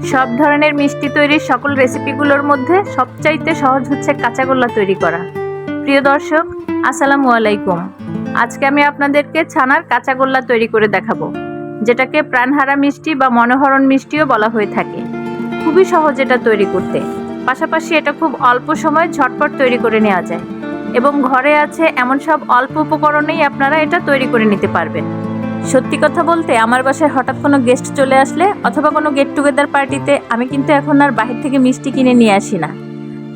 সব ধরনের মিষ্টি তৈরির সকল রেসিপিগুলোর মধ্যে সবচাইতে সহজ হচ্ছে কাঁচাগোল্লা তৈরি করা। প্রিয় দর্শক, আসসালামু আলাইকুম। আজকে আমি আপনাদেরকে ছানার কাঁচাগোল্লা তৈরি করে দেখাবো, যেটাকে প্রাণহারা মিষ্টি বা মনোহরণ মিষ্টিও বলা হয়ে থাকে। খুবই সহজ এটা তৈরি করতে, পাশাপাশি এটা খুব অল্প সময় ঝটপট তৈরি করে নেওয়া যায় এবং ঘরে আছে এমন সব অল্প উপকরণেই আপনারা এটা তৈরি করে নিতে পারবেন। সত্যি কথা বলতে, আমার বাসায় হঠাৎ কোনো গেস্ট চলে আসলে অথবা কোনো গেট টুগেদার পার্টিতে আমি কিন্তু এখন আর বাহির থেকে মিষ্টি কিনে নিয়ে আসি না।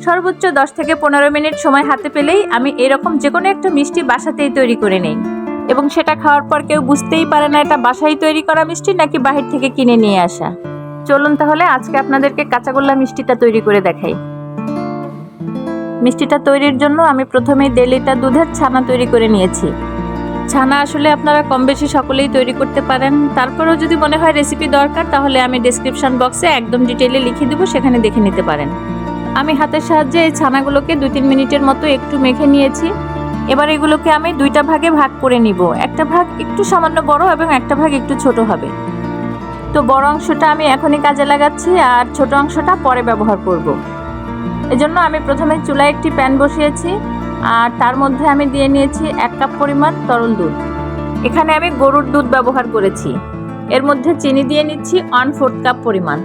সর্বোচ্চ 10 থেকে 15 মিনিট সময় হাতে পেলেই আমি এরকম যে কোনো একটা মিষ্টি বাসাতেই তৈরি করে নেই, এবং সেটা খাওয়ার পর কেউ বুঝতেই পারে না এটা বাসায় তৈরি করা মিষ্টি নাকি বাহির থেকে কিনে নিয়ে আসা। চলুন তাহলে আজকে আপনাদেরকে কাঁচাগোল্লা মিষ্টিটা তৈরি করে দেখাই। মিষ্টিটা তৈরির জন্য আমি প্রথমেই 1.5 লিটার দুধের ছানা তৈরি করে নিয়েছি। ছানা আসলে আপনারা কম বেশি সকলেই তৈরি করতে পারেন, তারপরেও যদি মনে হয় রেসিপি দরকার তাহলে আমি ডেসক্রিপশন বক্সে একদম ডিটেইলে লিখে দেবো, সেখানে দেখে নিতে পারেন। আমি হাতের সাহায্যে এই ছানাগুলোকে 2-3 মিনিটের মতো একটু মেখে নিয়েছি। এবার এগুলোকে আমি 2টা ভাগে ভাগ করে নিব। একটা ভাগ একটু সামান্য বড় এবং একটা ভাগ একটু ছোট হবে। তো বড় অংশটা আমি এখনই কাজে লাগাচ্ছি আর ছোট অংশটা পরে ব্যবহার করব। এজন্য আমি প্রথমে চুলায় একটি প্যান বসিয়েছি আর তার মধ্যে আমি দিয়ে নিয়েছি 1 কাপ পরিমাণ তরল দুধ। এখানে আমি গরুর দুধ ব্যবহার করেছি। এর মধ্যে চিনি দিয়ে নিচ্ছি 1/4 কাপ পরিমাণ,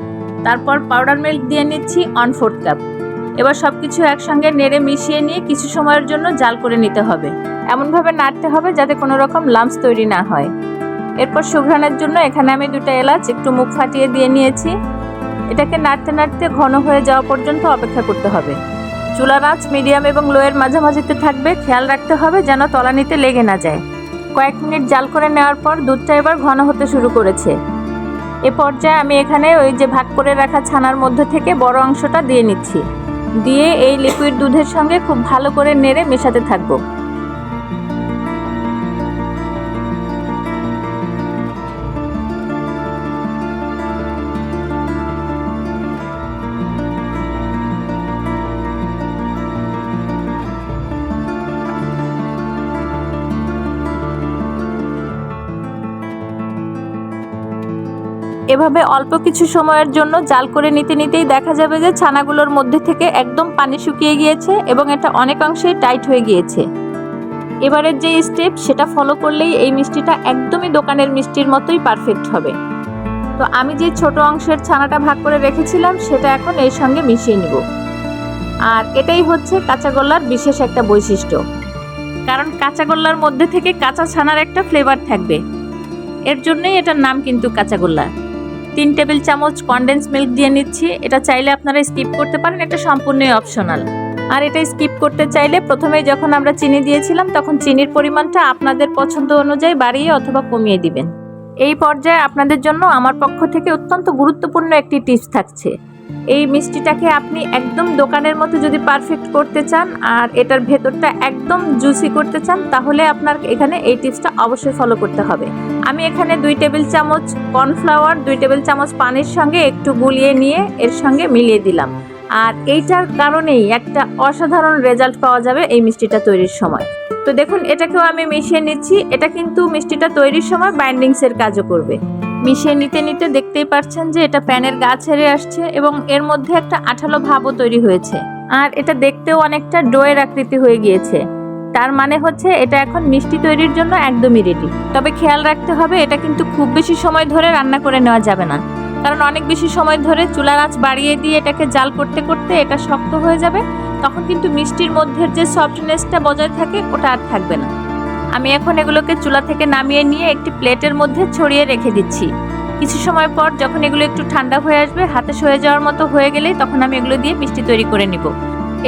তারপর পাউডার মিল্ক দিয়ে নিচ্ছি 1/4 কাপ। এবার সব কিছু একসঙ্গে নেড়ে মিশিয়ে নিয়ে কিছু সময়ের জন্য জাল করে নিতে হবে। এমনভাবে নাড়তে হবে যাতে কোনো রকম লাম্পস তৈরি না হয়। এরপর সুঘ্রাণের জন্য এখানে আমি 2টা এলাচ একটু মুখ ফাটিয়ে দিয়ে নিয়েছি। এটাকে নাড়তে নাড়তে ঘন হয়ে যাওয়া পর্যন্ত অপেক্ষা করতে হবে। চুলার আঁচ মিডিয়াম এবং লোয়ের মাঝামাঝিতে থাকবে। খেয়াল রাখতে হবে যেন তলানিতে লেগে না যায়। কয়েক মিনিট জাল করে নেওয়ার পর দুধটা এবার ঘন হতে শুরু করেছে। এ পর্যায়ে আমি এখানে ওই যে ভাগ করে রাখা ছানার মধ্যে থেকে বড় অংশটা দিয়ে নিচ্ছি। দিয়ে এই লিকুইড দুধের সঙ্গে খুব ভালো করে নেড়ে মেশাতে থাকবো। এভাবে অল্প কিছু সময়ের জন্য জাল করে নিতে নিতেই দেখা যাবে যে ছানাগুলোর মধ্যে থেকে একদম পানি শুকিয়ে গিয়েছে এবং এটা অনেকাংশেই টাইট হয়ে গিয়েছে। এবারের যে স্টেপ সেটা ফলো করলেই এই মিষ্টিটা একদমই দোকানের মিষ্টির মতোই পারফেক্ট হবে। তো আমি যে ছোট অংশের ছানাটা ভাগ করে রেখেছিলাম সেটা এখন এর সঙ্গে মিশিয়ে নিব। আর এটাই হচ্ছে কাঁচাগোল্লার বিশেষ একটা বৈশিষ্ট্য, কারণ কাঁচাগোল্লার মধ্যে থেকে কাঁচা ছানার একটা ফ্লেভার থাকবে। এর জন্যই এটার নাম কিন্তু কাঁচাগোল্লা। 3 টেবিল চামচ কনডেন্স মিল্ক দিয়ে নিচ্ছি। এটা চাইলে আপনারা স্কিপ করতে পারেন, এটা সম্পূর্ণই অপশনাল। আর এটা স্কিপ করতে চাইলে প্রথমেই যখন আমরা চিনি দিয়েছিলাম তখন চিনির পরিমাণটা আপনাদের পছন্দ অনুযায়ী বাড়িয়ে অথবা কমিয়ে দিবেন। এই পর্যায়ে আপনাদের জন্য আমার পক্ষ থেকে অত্যন্ত গুরুত্বপূর্ণ একটি টিপস থাকছে। এই মিষ্টিটাকে আপনি একদম দোকানের মতো যদি পারফেক্ট করতে চান আর এটার ভেতরটা একদম জুসি করতে চান, তাহলে আপনার এখানে এই টিপসটা অবশ্যই ফলো করতে হবে। আমি এখানে 2 টেবিল চামচ কর্নফ্লাওয়ার 2 টেবিল চামচ পানির সঙ্গে একটু গুলিয়ে নিয়ে এর সঙ্গে মিলিয়ে দিলাম। আর এইটার কারণেই একটা অসাধারণ রেজাল্ট পাওয়া যাবে এই মিষ্টিটা তৈরির সময়। তো দেখুন, এটাকেও আমি মিশিয়ে নিচ্ছি। এটা কিন্তু মিষ্টিটা তৈরির সময় বাইন্ডিংসের কাজও করবে। মিশিয়ে নিতে নিতে দেখতেই পাচ্ছেন যে এটা প্যানের গা ছেড়ে আসছে এবং এর মধ্যে একটা আঠালো ভাবও তৈরি হয়েছে। আর এটা দেখতেও অনেকটা ডোয়ের আকৃতি হয়ে গিয়েছে। তার মানে হচ্ছে এটা এখন মিষ্টি তৈরির জন্য একদমই রেডি। তবে খেয়াল রাখতে হবে, এটা কিন্তু খুব বেশি সময় ধরে রান্না করে নেওয়া যাবে না, কারণ অনেক বেশি সময় ধরে চুলার আঁচ বাড়িয়ে দিয়ে এটাকে জাল করতে করতে এটা শক্ত হয়ে যাবে। তখন কিন্তু মিষ্টির মধ্যে যে সফটনেসটা বজায় থাকে ওটা আর থাকবে না। আমি এখন এগুলোকে চুলা থেকে নামিয়ে নিয়ে একটি প্লেটের মধ্যে ছড়িয়ে রেখে দিচ্ছি। কিছু সময় পর যখন এগুলো একটু ঠান্ডা হয়ে আসবে, হাতে সয়ে যাওয়ার মতো হয়ে গেলেই তখন আমি এগুলো দিয়ে মিষ্টি তৈরি করে নিব।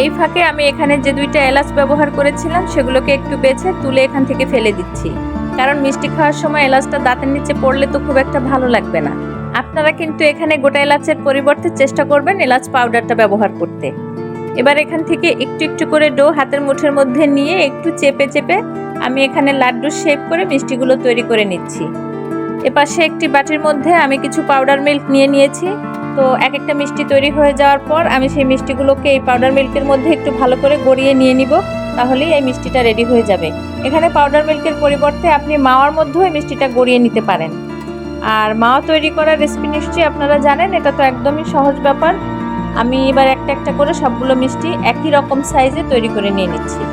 এই ফাঁকে আমি এখানে যে 2টা এলাচ ব্যবহার করেছিলাম সেগুলোকে একটু বেছে তুলে এখান থেকে ফেলে দিচ্ছি, কারণ মিষ্টি খাওয়ার সময় এলাচটা দাঁতের নিচে পড়লে তো খুব একটা ভালো লাগবে না। আপনারা কিন্তু এখানে গোটা এলাচের পরিবর্তে চেষ্টা করবেন এলাচ পাউডারটা ব্যবহার করতে। এবার এখান থেকে একটু একটু করে ডো হাতের মুঠের মধ্যে নিয়ে একটু চেপে চেপে আমি এখানে লাড্ডুর শেপ করে মিষ্টিগুলো তৈরি করে নিচ্ছি। এপাশে একটি বাটির মধ্যে আমি কিছু পাউডার মিল্ক নিয়ে নিয়েছি। তো এক একটা মিষ্টি তৈরি হয়ে যাওয়ার পর আমি সেই মিষ্টিগুলোকে এই পাউডার মিল্কের মধ্যে একটু ভালো করে গড়িয়ে নিয়ে নিব, তাহলেই এই মিষ্টিটা রেডি হয়ে যাবে। এখানে পাউডার মিল্কের পরিবর্তে আপনি মাওয়ার মধ্যেও এই মিষ্টিটা গড়িয়ে নিতে পারেন। আর মাওয়া তৈরি করার রেসিপি নিশ্চয়ই আপনারা জানেন, এটা তো একদমই সহজ ব্যাপার। আমি এবার একটা একটা করে সবগুলো মিষ্টি একই রকম সাইজে তৈরি করে নিয়ে নিচ্ছি।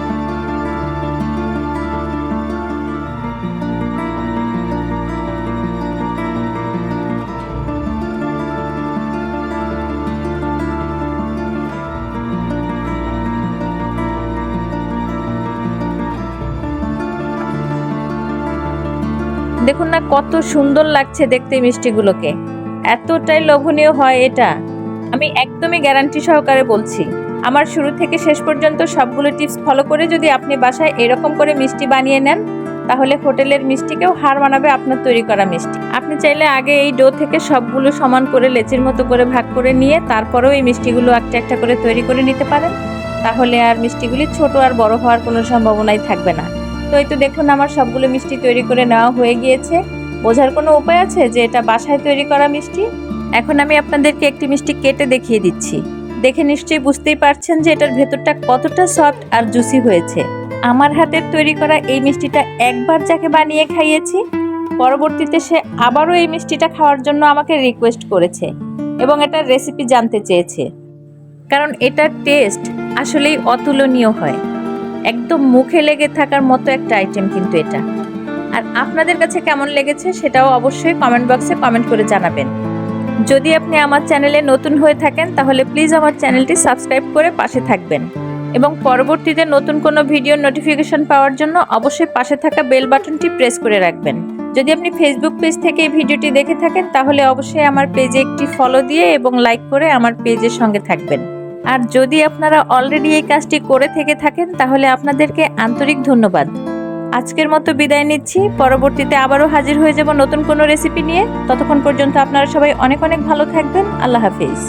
দেখুন না কত সুন্দর লাগছে দেখতে মিষ্টিগুলোকে, এতটাই লোভনীয় হয় এটা, আমি একদমই গ্যারান্টি সহকারে বলছি। আমার শুরু থেকে শেষ পর্যন্ত সবগুলো টিপস ফলো করে যদি আপনি বাসায় এরকম করে মিষ্টি বানিয়ে নেন, তাহলে হোটেলের মিষ্টিকেও হার মানাবে আপনার তৈরি করা মিষ্টি। আপনি চাইলে আগে এই ডো থেকে সবগুলো সমান করে লেচির মতো করে ভাগ করে নিয়ে তারপরেও এই মিষ্টিগুলো একটা একটা করে তৈরি করে নিতে পারেন, তাহলে আর মিষ্টিগুলি ছোট আর বড় হওয়ার কোনো সম্ভাবনাই থাকবে না। তো এই তো দেখুন আমার সবগুলো মিষ্টি তৈরি করে নেওয়া হয়ে গিয়েছে। বোঝার কোনো উপায় আছে যে এটা বাসায় তৈরি করা মিষ্টি? এখন আমি আপনাদেরকে একটি মিষ্টি কেটে দেখিয়ে দিচ্ছি। দেখে নিশ্চয়ই বুঝতেই পারছেন যে এটার ভেতরটা কতটা সফট আর জুসি হয়েছে। আমার হাতের তৈরি করা এই মিষ্টিটা একবার যাকে বানিয়ে খাইয়েছি, পরবর্তীতে সে আবারও এই মিষ্টিটা খাওয়ার জন্য আমাকে রিকোয়েস্ট করেছে এবং এটার রেসিপি জানতে চেয়েছে, কারণ এটার টেস্ট আসলেই অতুলনীয় হয়। একদম মুখে লেগে থাকার মতো একটা আইটেম কিন্তু এটা। আর আপনাদের কাছে কেমন লেগেছে সেটাও অবশ্যই কমেন্ট বক্সে কমেন্ট করে জানাবেন। যদি আপনি আমার চ্যানেলে নতুন হয়ে থাকেন তাহলে প্লিজ আমার চ্যানেলটি সাবস্ক্রাইব করে পাশে থাকবেন এবং পরবর্তীতে নতুন কোনো ভিডিওর নোটিফিকেশন পাওয়ার জন্য অবশ্যই পাশে থাকা বেল বাটনটি প্রেস করে রাখবেন। যদি আপনি ফেসবুক পেজ থেকে এই ভিডিওটি দেখে থাকেন তাহলে অবশ্যই আমার পেজে একটি ফলো দিয়ে এবং লাইক করে আমার পেজের সঙ্গে থাকবেন। আর যদি আপনারা অলরেডি এই কাজটি করে থেকে থাকেন তাহলে আপনাদেরকে আন্তরিক ধন্যবাদ। আজকের মতো বিদায় নিচ্ছি, পরবর্তীতে আবারও হাজির হয়ে যাব নতুন কোনো রেসিপি নিয়ে। ততক্ষণ পর্যন্ত আপনারা সবাই অনেক অনেক ভালো থাকবেন। আল্লাহ হাফেজ।